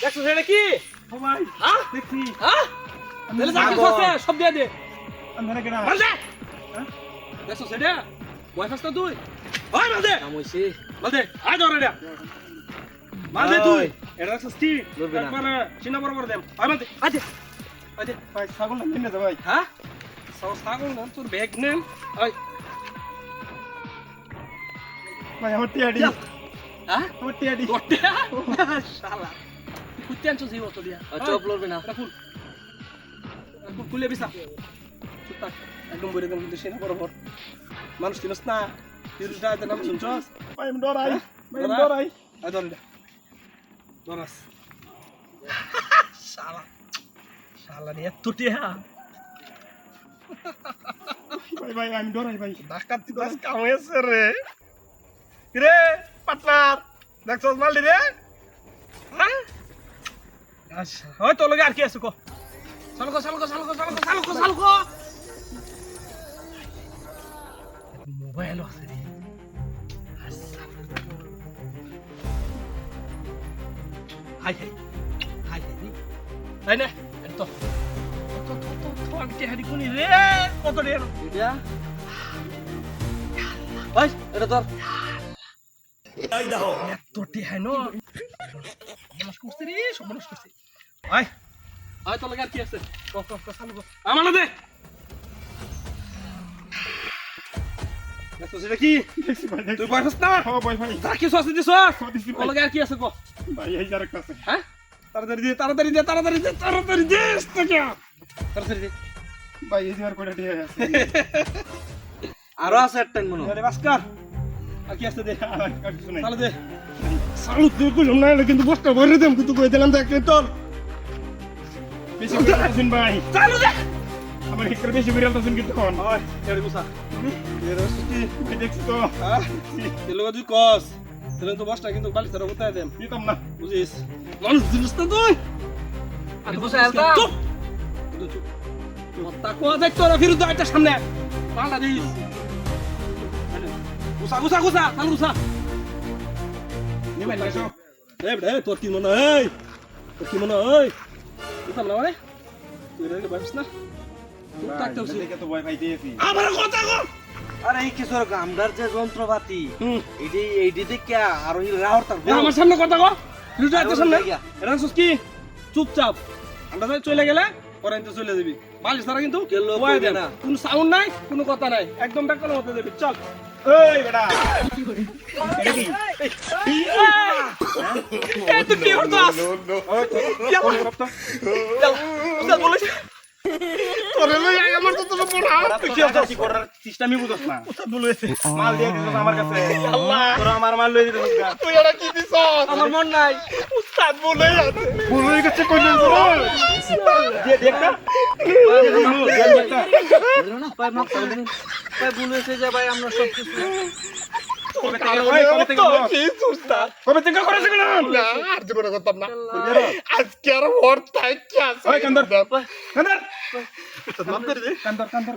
দেখছো সেটা কি ও ভাই হ্যাঁ দেখছি হ্যাঁ তাহলে যা কিছু আছে সব দিয়ে দে আমরা কেডা মালদে হ্যাঁ দেখছো সেটা বয় ফাস্ট তুই ওই মালদে কামইছি মালদে আয় ধরে এটা মালদে তুই ওই। এটা দেখছো কি ধরবি না। একবার চিনা বরাবর দেম আয় মালদে আয় আয় ভাই ছাগল না কিনে দে ভাই হ্যাঁ ছাগল না তোর ব্যাগ নেন আয় ভাই আমার টিয়াডি হ্যাঁ আমার টিয়াডি গোটে শালা কুত্তে আনছো সেই মতো দিয়া চপ লড়বি না রাখুন খুলে বিসা চুপ থাক একদম বইরে দেন কিন্তু সেনা বরাবর মানুষ চিনস না তিরুটা এত নাম শুনছস ভাই আমি ডরাই ভাই আমি ডরা? ডরাই আয় ধর এটা ধরাস শালা শালা রে এত টিয়া ভাই ভাই আমি ডরাই ভাই ডাকাতি দাস কামেছে রে রে পার্টনার দেখছস মালদি রে হ্যাঁ আচ্ছা ওই তোর লগে আর কি আছে কো চালকো মোবাইল আছে রে হাই না তো আমি কে হারি কোনি রে কত রে এটা ভাই এটা ধর এত টিহা ন সমাজ করছে রে সমাজ করছে আয় আয় তোর লাগে আর কি আছে চালকো আমার না দে দেখছো সেটা কি দেখছি ভাই দেখছি তুই বয়স না ও ভাই ভাই যা কিছু আছে দিছ দিছি তোর লাগে আর কি আছে কো ভাই এই যার কাছে হ্যাঁ তাড়াতাড়ি দে তাড়াতাড়ি দে তাড়াতাড়ি দে ভাই এই যার কোটা টিয়া আছে আরো আছে একটা মনে হয়। আরে বাস্কার আর কি আছে দে আর কিছু নাই তাহলে দে সালু তুই কইলাম না কিন্তু বস্তা ভরে দেম কিন্তু কই দিলাম দেখ তোর বেশি করে আছেন ভাই চালু দে আমার একটু বেশি করে আছেন কিন্তু কোন ওই এর গুসা এর সুতি ভাই দেখছি তো হ্যাঁ এর লগে তুই কস তাহলে তো বস্তা কিন্তু বালি ধরে উঠাই দেম দিতাম না বুঝিস মানুষ দিস না তুই আর গুছা এলতা চুপ চুপ মত্তা কোয়া দেখ তোর ফিরু দা এটা সামনে পাল্টা দিস গুসা চালু গুসা নিবাই লাইছো এই বেটা তোর কি মনে হয় তোর কি মনে হয় বুঝলাম না মানে তুই রেগে ভাবিস না তুই থাকতে হচ্ছে দেখে তো ভয় ভাই দিয়েছি আমার কথা কর আরে এই কিছুর গামদার যে যন্ত্রপাতি হুম এইটি দেখে আর ওই রাহর তার আমার সামনে কথা কর লুটা আরে একটা সামনে ওই জায়গা। এটা কি চুপচাপ আমরা যাই চলে গেলে পরে তো চলে যাবি বালিশ ছাড়া কিন্তু কেলো বয়ে কইবে দে না। না কোনো সাউন্ড নাই কোনো কথা নাই একদম ব্যাকল মতে দেবি চল এই বেটা এটা কি এই তুই কি করছস চল বলিস তোরে লই আমার তো তোর পড়া তুই কি অবস্থা কি করার সিস্টেমই বুঝছ না বলেছে মাল দিয়ে দিছস আমার কাছে আল্লাহ তোরা আমার মাল লই দিছস গা তুই এটা কি দিছস আমার মন নাই উস্তাদ বলেই আছে বলই গেছে কইলেন তো দিয়ে দেখ না না পাই মাপ করে দিন পাই ভুল হয়েছে যে ভাই আমরা সব কিছু কবে থেকে ভাই কবে থেকে কি উস্তাদ কবে থেকে করেছ কেন না আর জীবনে করতাম না আজকে আর ওর তাই কি আছে ওই কান্দর কান্দর মাফ করে দে কান্দর কান্দর